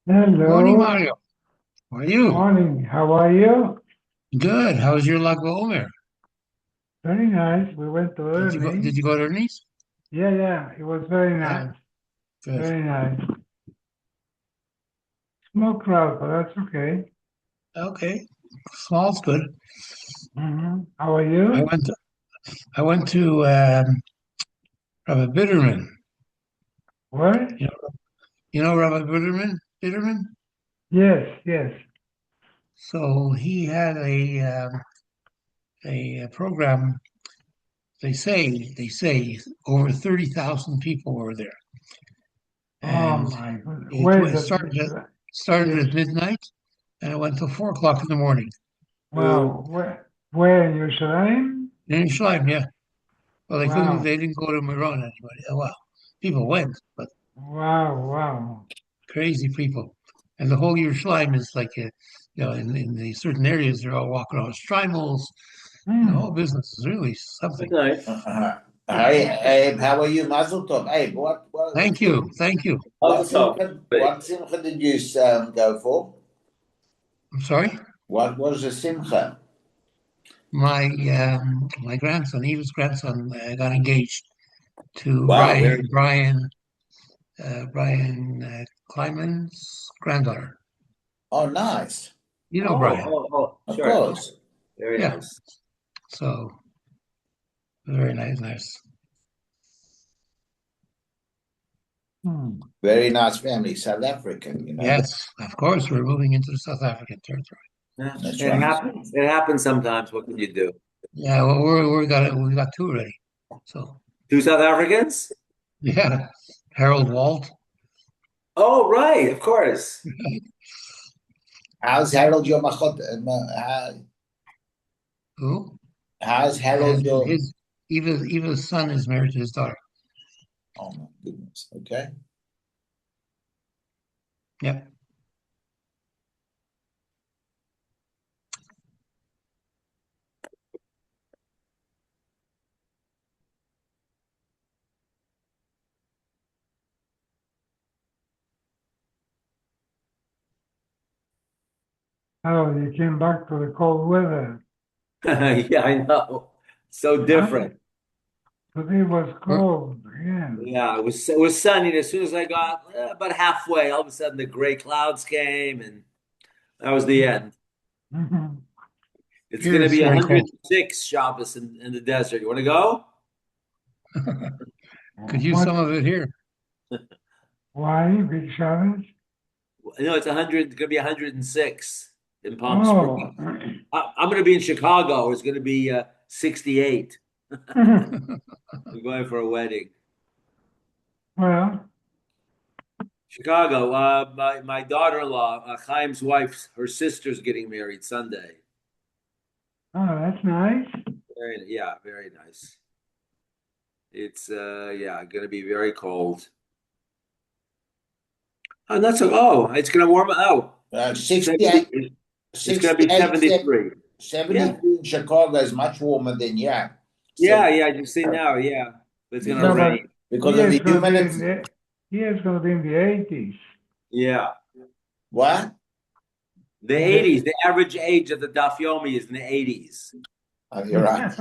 Morning, Hello, Mario. How are you? morning. How are you? Good. How's your Lag BaOmer? Very nice. We went to Did you go? Did Ernie's. you go to Ernie's? Yeah. It was very Yeah. nice. Good. Very nice. Small crowd, but that's okay. Okay. Small's good. How are I you? went. To, I went to Rabbi Bitterman. What? Rabbi Bitterman. Bitterman. Yes. So he had a program. They say over 30,000 people were there, Oh and my goodness. Where is it started yes. at midnight, and it went till 4 o'clock in the morning. Wow. Where in Jerusalem? In Yerushalayim, yeah. Well, they couldn't. Wow. They didn't go to Miran anybody. Well, people went, but Wow. crazy people. And the whole Yerushalayim is like, in the certain areas, they're all walking on strimals. The whole Hmm. business is really something. Okay. Hi, Abe, how are you? Mazel tov. Abe, Thank you, thank you. Wait. what simcha did you go for? I'm sorry. What was the simcha? My grandson, Eva's grandson, got engaged to Wow, very Brian Kleiman's granddaughter. Oh, nice. You know oh, Brian. oh, oh, Of sure. course. Very Yeah. nice. So very nice. Hmm. Very nice family, South African. Yes, of course, we're moving into the South African territory. Yeah, That's it right. happens. It happens sometimes. What can you do? Yeah, well, we got two already. So Two South Africans? yeah, Harold Walt. Oh, right, of course. How's Harold your Who? how's Harold And your his Eva's son is married to his daughter. Oh my goodness. Okay. Yep. Oh, you came back to the cold weather. Yeah, I know. So Huh? different. Today was We're, cold again. Yeah, it was sunny. And as soon as I got about halfway, all of a sudden the gray clouds came, and that was the end. Mhm. It's Here going to it's be very cold. 106 Shabbos in the desert. You want to go? Could use some What? of it here. Why? Big Shabbos? No, it's 100. It's going to be 106 in Palm Springs. Oh. I'm going to be in Chicago. It's going to be 68. We're going for a wedding. Well, Chicago. My daughter-in-law, Chaim's wife, her sister's getting married Sunday. that's nice. Very nice. It's going to be very cold. Oh, that's so. Oh, it's going to warm up. Oh, 68, 70. It's going to be 68, 73. Yeah, 73 in Chicago is much warmer than yeah. yeah, So yeah. You see now, yeah. It's going to Yeah, because rain. but because here of it's the going to be humidity. here it's going to be in the 80s. Yeah. What? The In the 80s, the average age of the Daf Yomi is in the 80s. Oh, you're right.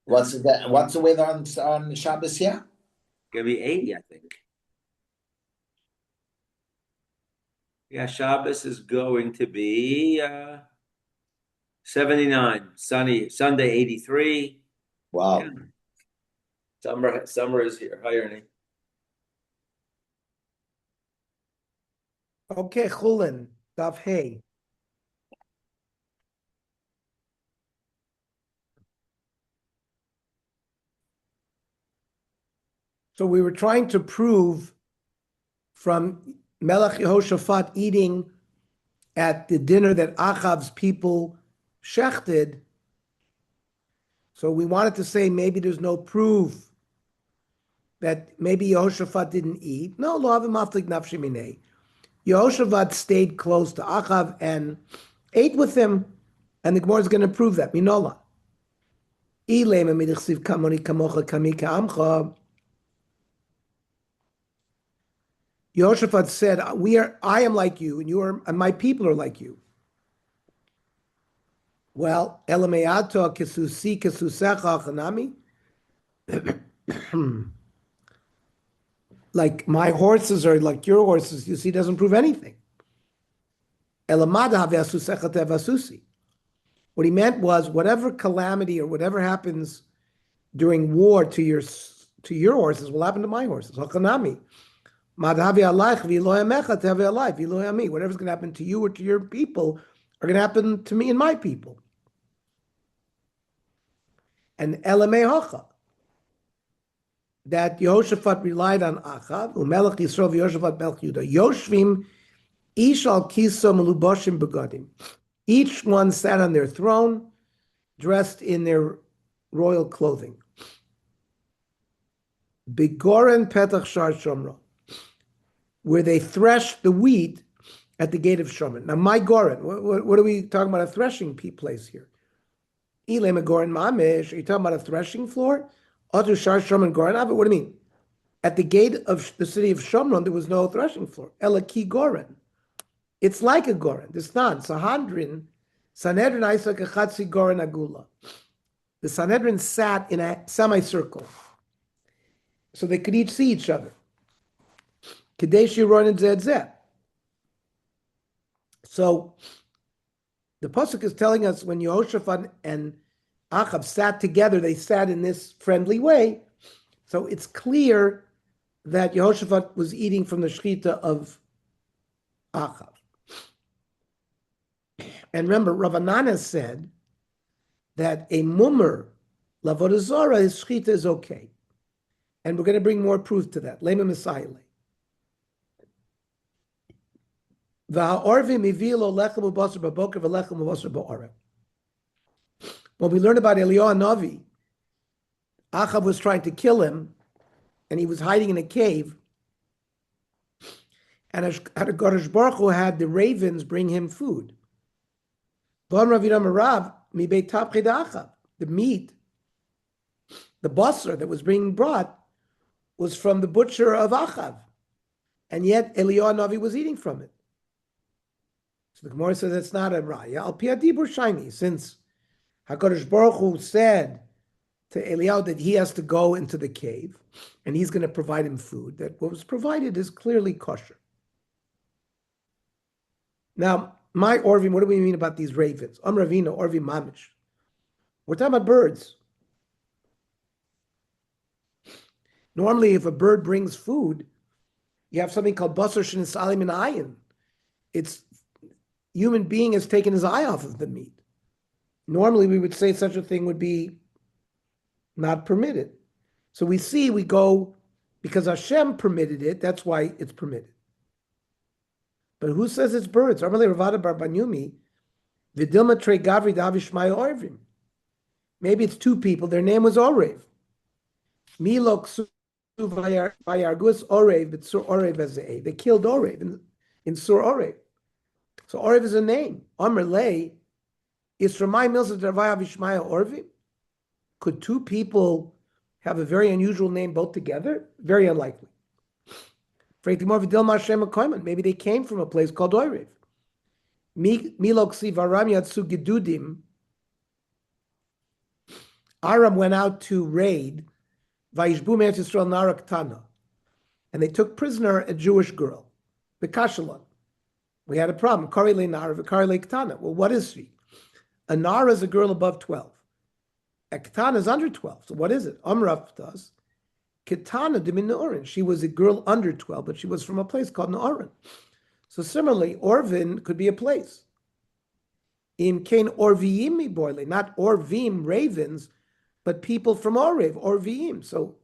What's the weather on Shabbos here? Gonna be 80, I think. Yeah, Shabbos is going to be 79. Sunny, Sunday 83. Yeah, Wow. summer is here. Hi, Ernie. Okay, Chullin, Daf Hey. So we were trying to prove from Melech Yehoshaphat eating at the dinner that Achav's people shechted. So we wanted to say maybe there's no proof that maybe Yehoshaphat didn't eat. No, lo havim maflik nafshi minei. Yehoshaphat stayed close to Achav and ate with him, and the Gemara is going to prove that. Minola. Ilema midichsiv kamoni kamocha kami ka'amcha. Yehoshaphat said, I am like you, and my people are like you. Well, Elameato kesusi kesusecha chanami. Like my horses are like your horses, you see, doesn't prove anything. Elamada haveasusecha tevasusi. What he meant was whatever calamity or whatever happens during war to your horses will happen to my horses. Hachanami. Whatever's going to happen to you or to your people are going to happen to me and my people. And Elamei Hacha, that Yehoshaphat relied on Achav, Umelech Yisrael Yehoshaphat Melech Yudah. Yoshvim ish al kiso meluboshim begadim. Each one sat on their throne, dressed in their royal clothing. Begoren petach shar shomro, where they threshed the wheat at the gate of Shomron. Now, my Goren, what are we talking about? A threshing place here. Ilema Goren Mamish, are you talking about a threshing floor? Otu Shar Shomron Goren Ava, what do you mean? At the gate of the city of Shomron, there was no threshing floor. Elaki Goren. It's like a Goren. This not. Sanhedrin Isaac Achatzi Goren Agula. The Sanhedrin sat in a semicircle, so they could each see each other. Kadesh Ron and Zed. So the pasuk is telling us when Yehoshaphat and Achav sat together, they sat in this friendly way. So it's clear that Yehoshaphat was eating from the shechita of Achav. And remember, Rav Anana said that a mummer, lavodah zara, his shechita is okay. And we're going to bring more proof to that. Lema Messiah. When we learn about Eliyahu Navi, Achav was trying to kill him, and he was hiding in a cave. And HaKadosh Baruch Hu had the ravens bring him food. The meat, the basar that was being brought, was from the butcher of Achav, and yet Eliyahu Navi was eating from it. So the Gemara says it's not a raya. Al pi hadibur shiny, since HaKadosh Baruch Hu said to Eliyahu that he has to go into the cave and he's going to provide him food, that what was provided is clearly kosher. Now, my Orvim, what do we mean about these ravens? Ravina, Orvim Mamish. We're talking about birds. Normally, if a bird brings food, you have something called basar shenisalim in ayin. It's human being has taken his eye off of the meat. Normally, we would say such a thing would be not permitted. So we go, because Hashem permitted it, that's why it's permitted. But who says it's birds? Maybe it's two people. Their name was Orev. They killed Orev in Sur Orev. So Orev is a name. Amr Lei is from my mills of Darvaya Vishmaya Orvim. Could two people have a very unusual name both together? Very unlikely. Maybe they came from a place called Orev. Aram went out to raid, and they took prisoner a Jewish girl, the Kashalon. We had a problem. Well, what is she? A Nara is a girl above 12. A Ketana is under 12. So what is it? Amrav does. Ketana dimin Ne'orin. She was a girl under 12, but she was from a place called Ne'orin. So similarly, Orvin could be a place. In Kain Orviim boile, not Orvim, ravens, but people from Orev, Orviim. So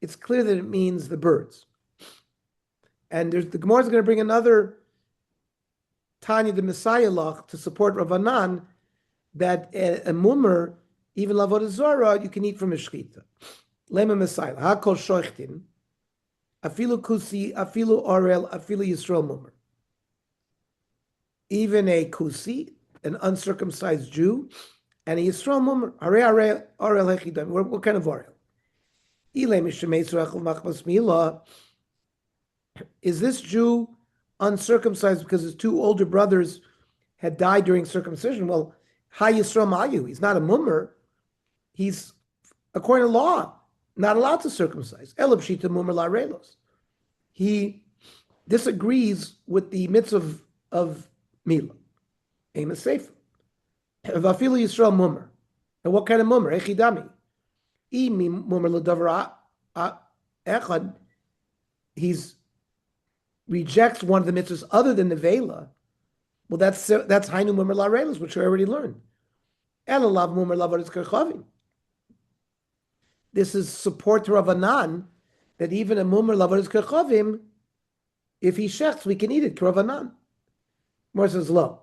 it's clear that it means the birds. And the Gemara is going to bring another Tanya the Messiah Lach to support Ravanan that a mummer, even Lavod Zara, you can eat from a shchita. Lema Messiah, Hakol Shochtin, Afilu Kusi, Afilu Orel, Afilu Yisrael mummer. Even a Kusi, an uncircumcised Jew, and a Yisrael mummer. Orel Hechidam. What kind of Orel? Is this Jew uncircumcised because his two older brothers had died during circumcision? Well, Ha Yisrael Mayu, he's not a mummer. He's, according to law, not allowed to circumcise. Elab Shita Mummer La Relos. He disagrees with the mitzvah of Mila. Amos Sefer. Vafilu Yisrael mummer. And what kind of mummer? Echidami. Mummer L'davar Echad. He's rejects one of the mitzvahs other than the Vela. Well, that's Hainu Mummer La Relos, which we already learned. Elalav Mummer Lavaris Kerchavim. This is support to Ravanan that even a Mummer Lavaris Kerchavim, if he shechts, we can eat it. Ravanan. More says lo.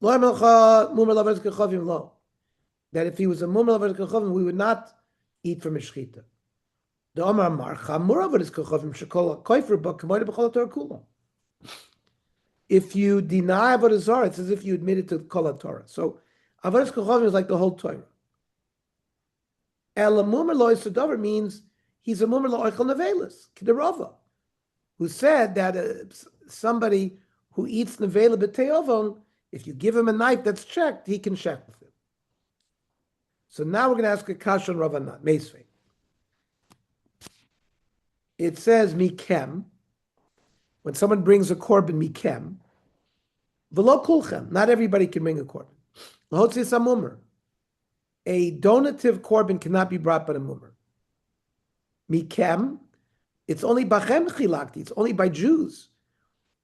Lo Mummer Lavaris Kerchavim lo. That if he was a Mummer Lavaris Kerchavim, we would not eat from a shchita. The Omar Amar Chamura Lavaris Kerchavim Shekol Koifer Ba Kamoida B'Chol Torah Kula. If you deny Avodah Zarah, it's as if you admitted to Kol Torah. So Avodas Kochavim is like the whole Torah. El Mumar Lo Yisadavar means he's a Mumar Lo Oichel Nevelis, Kidarova, who said that somebody who eats Nevela B'Teovon, if you give him a knife that's checked, he can check with it. So now we're going to ask a kasha on Ravanan, Meisvei. It says Mikem. When someone brings a korban mikem, v'lo kulchem, not everybody can bring a korban. L'hotzis hamumar, a donative korban cannot be brought by a mumar. Mikem, it's only bachem chilakti, it's only by Jews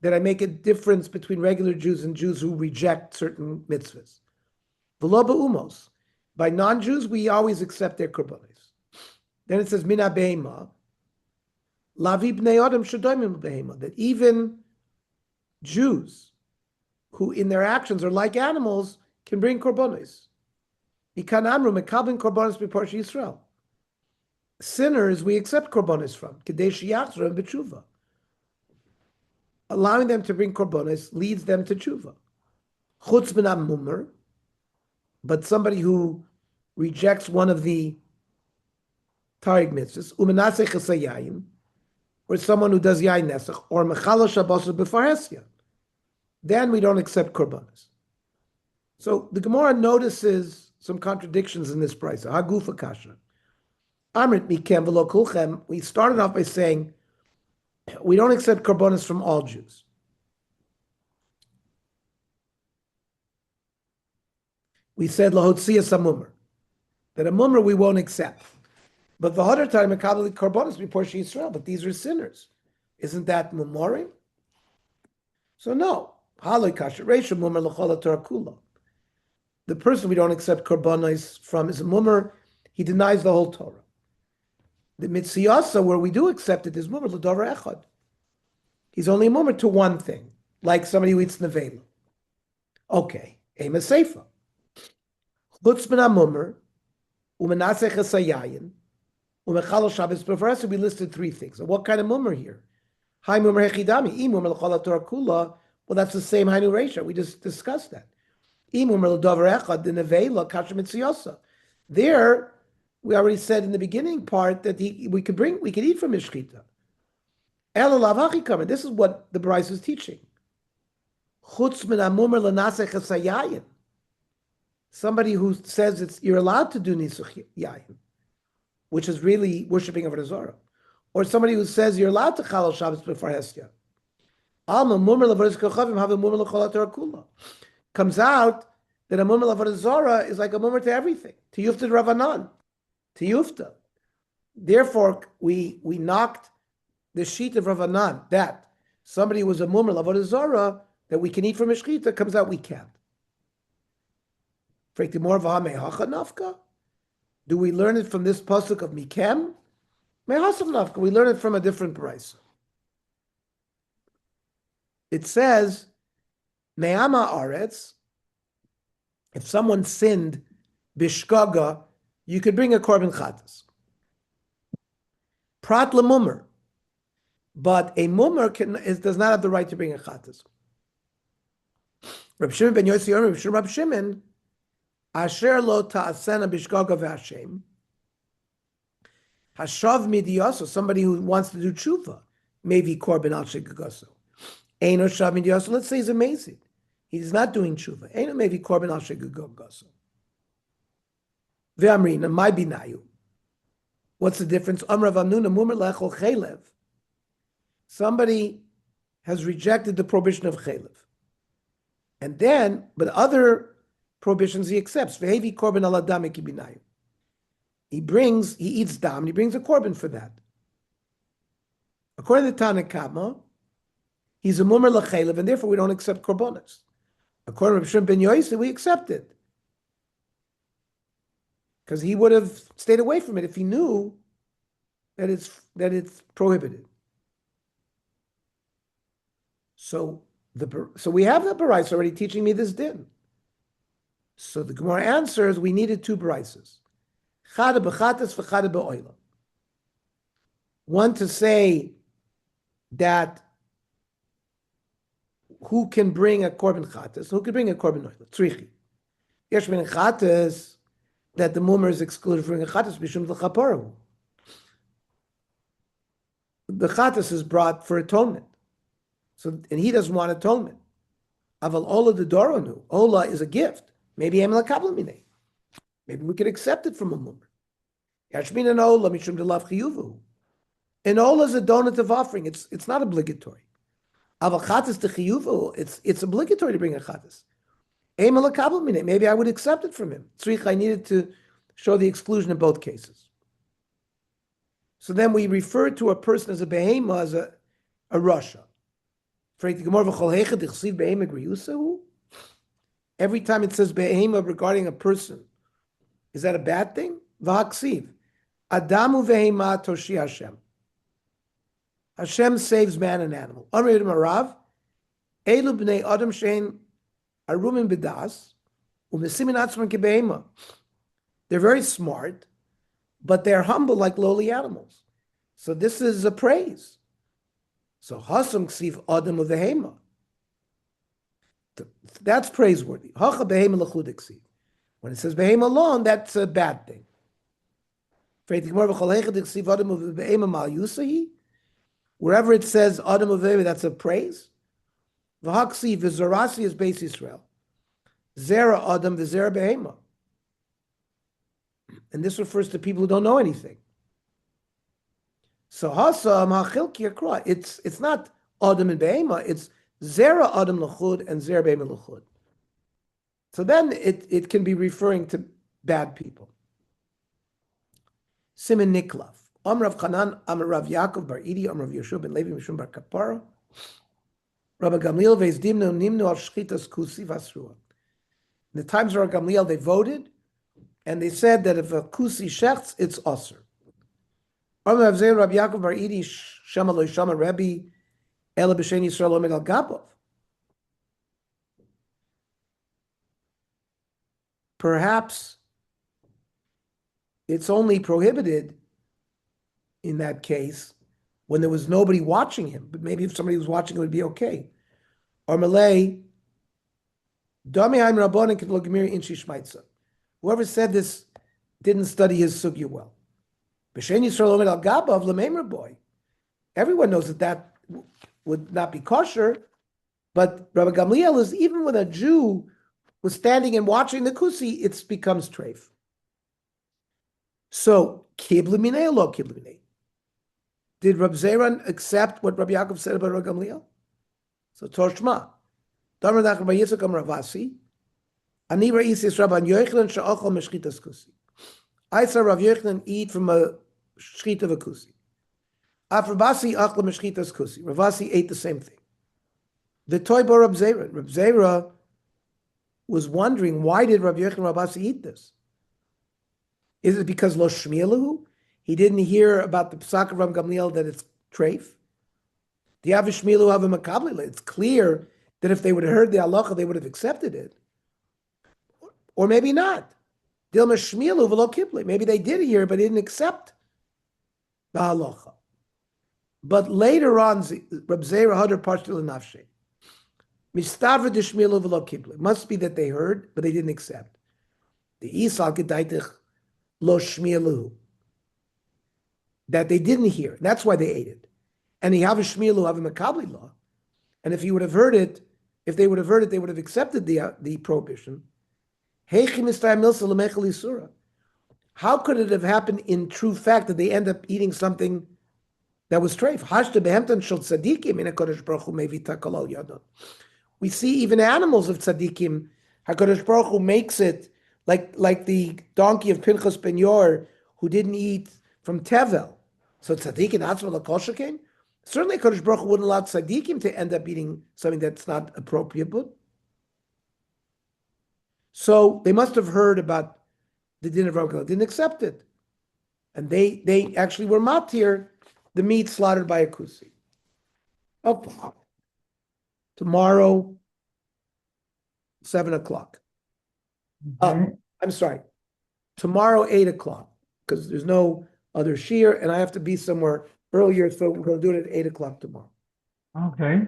that I make a difference between regular Jews and Jews who reject certain mitzvahs. V'lo ba'umos, by non-Jews we always accept their korbanos. Then it says mina behema. Lavi bnei adam shadoimim behema, that even Jews who in their actions are like animals can bring korbanos. Ikan amru mekabin korbanos b'par Yisrael. Sinners we accept korbanos from. Kadesh yachzor b'tshuva. Allowing them to bring korbanos leads them to tshuva. Chutz b'nam mumar, but somebody who rejects one of the tarig mitzvahs, umenaseh chesayayim, or someone who does yain nesach, or mechalo shabbos b'faresya, then we don't accept korbanos. So the Gemara notices some contradictions in this price. Hagufa kasha. Amrit mikem v'lo kulchem. We started off by saying we don't accept korbanos from all Jews. We said lahotziyas hamumar, that a mumar we won't accept. But the other time, Mekabel Korbanos before Yisrael, but these are sinners. Isn't that memorim? So no. The person we don't accept Korbanos from is a mummer. He denies the whole Torah. The Mitziyasa, where we do accept it, is mummer l'davar echad. He's only a mummer to one thing, like somebody who eats nevela. Okay, ema seifa. Chutz min ha-mummer, u'menaseh chesayayin, Umechalo Shabbos b'farasa, we listed three things. So what kind of mummer here? Hai mummer hechidami, I mummer l'chol Torah kula. Well, that's the same Hainu Reisha. We just discussed that. I mummer l'davar echad, the nevela kasher mitziyasa. There, we already said in the beginning part that we could eat from his shchita. El lavachi kamer. This is what the Bryce is teaching. Chutz min ha-mummer l'naseh chesayayin. Somebody who says you're allowed to do nisuch yayin, which is really worshiping Avodah Zarah, or somebody who says you're allowed to chalal Shabbos before Hestia. Alma mumar l'avodas kochavim have a mumar l'chol Torah kula. Comes out that a mumar l'avodas Zarah is like a mumar to everything. To yufta Ravanan, to yufta. Therefore, we knocked the sheet of Ravanan that somebody who was a mumar l'avodas Zarah that we can eat from a shchita. Comes out we can't. Do we learn it from this pasuk of Mikem? We learn it from a different price. It says, Me'ama Aretz, if someone sinned bishkaga, you could bring a korban chatas. Prat lemummer, but a mummer does not have the right to bring a chatas. Reb Shimon ben Yossi Omer, Reb Shimon, asher lo ta'asena bishkaga v'Hashem, hashav midiyaso, somebody who wants to do tshuva, maybe korban al shegagaso. Eino shav midiyaso, let's say he's amazing. He's not doing tshuva. Eino maybe korban al shegagaso. Ve'amrina, my binayu. What's the difference? Amrav amnuna mumer lechol chelev. Somebody has rejected the prohibition of chelev. And then, but other prohibitions he accepts. Ve'hevi korban al adam ekibinayu. He eats dam, and he brings a korban for that. According to Tanna Kama, he's a mumer lechelev, and therefore we don't accept korbanos. According to Reb Shimon ben Yossi, we accept it. Because he would have stayed away from it if he knew that it's prohibited. So we have the barais already teaching me this din. So the Gemara answers, we needed two baraises. Chada b'chatas v'chada b'oila. One to say that who can bring a korban chatas, who can bring a korban oila, tzrichi. Yesh min chatas, that the mummer is excluded from the chatas b'shum l'chaparu. The chatas is brought for atonement. So, and he doesn't want atonement. Aval ola de doronu. Ola is a gift. Maybe em lakablamine. Maybe we could accept it from a mummer. Yashmin and ola mishum delav chiyuvu. And ola is a donative offering. It's not obligatory. Aval chatas de chiyuvu. It's obligatory to bring a chatas. Maybe I would accept it from him. I needed to show the exclusion in both cases. So then we refer to a person as a behema, as a rasha. Every time it says behema regarding a person, is that a bad thing? V'haksiv. Adamu vehema toshi Hashem. Hashem saves man and animal. Amr Marav. Elu b'nei adam shein arumin b'das u'mesimin atzman kebehema. They're very smart, but they're humble like lowly animals. So this is a praise. So hasam ksiv adam uvehema. That's praiseworthy. Hacha behema l'chud ksiv. When it says behema alone, that's a bad thing. Wherever it says adam uvehema, that's a praise. V'haksiv v'zorasi is Beis Yisrael. Zera adam v'zera behema. And this refers to people who don't know anything. So hasam hachilki akra. It's not adam and behema. It's zera adam l'chud and zera behema l'chud. So then it can be referring to bad people. Siman Niklav. Rav Chanan, Rav Yaakov bar Idi, Rav Yeshua ben Levi Mishum bar Kapara. Rabbi Gamliel veis dimnu nimnu al shchitas kusi vasrua. In the times of Rabbi Gamliel, they voted, and they said that if a kusi shechts, it's osir. Rav Yaakov bar Idi shama lo shama Rebbe ela b'shen Yisrael omed al gabov. Perhaps it's only prohibited in that case when there was nobody watching him. But maybe if somebody was watching, it would be okay. Or Malay, whoever said this didn't study his sugya well. Everyone knows that would not be kosher, but Rabbi Gamliel is, even when a Jew was standing and watching the kusi, it becomes treif. So, kiblu minei or lo kiblu minei? Did Rab Zeran accept what Rabbi Yaakov said about Rabbi Gamliel? So, Torshma. Damar nach Rabbi Yitzchak am Ravasi. Ani ra'isis Rabbi Yochanan she'achal meshchitas kusi. I saw Rav Yochanan eat from a shchit of a kusi. Af Ravasi achla meshchitas kusi. Ravasi ate the same thing. The toy bar Rab Zera. Rab Zera was wondering, why did Rabbi Yochanan Ravasi eat this? Is it because lo shmielu? he didn't hear about the Pesach of Ram Gamliel that it's treif. The Avishmilu have a makabli. It's clear that if they would have heard the halacha, they would have accepted it. Or maybe not. Dilma Shmilu v'lo kibli. Maybe they did hear, but didn't accept the halacha. But later on, Reb Zera Hadar Pashtil Nafshe. Mistavra de Shmilu v'lo kibli. Must be that they heard, but they didn't accept. The Isal Gedaitich lo Shmilu. That they didn't hear. That's why they ate it. And he have a Shmilu have a Makabli law. And if he would have heard it, if they would have heard it, they would have accepted the prohibition. How could it have happened in true fact that they end up eating something that was treif? We see even animals of tzaddikim. HaKadosh Baruch Hu makes it like the donkey of Pinchas ben Yor who didn't eat from Tevel. So tzaddikim atzma l'kol came. Certainly, HaKadosh Baruch Hu wouldn't allow tzaddikim to end up eating something that's not appropriate. But so they must have heard about the din of Ram Gamliel, didn't accept it, and they actually were matir the meat slaughtered by a kusi. Okay, tomorrow, 7:00. Okay. I'm sorry, tomorrow 8:00 because there's no other shiur, and I have to be somewhere earlier, so we're going to do it at 8:00 tomorrow. Okay.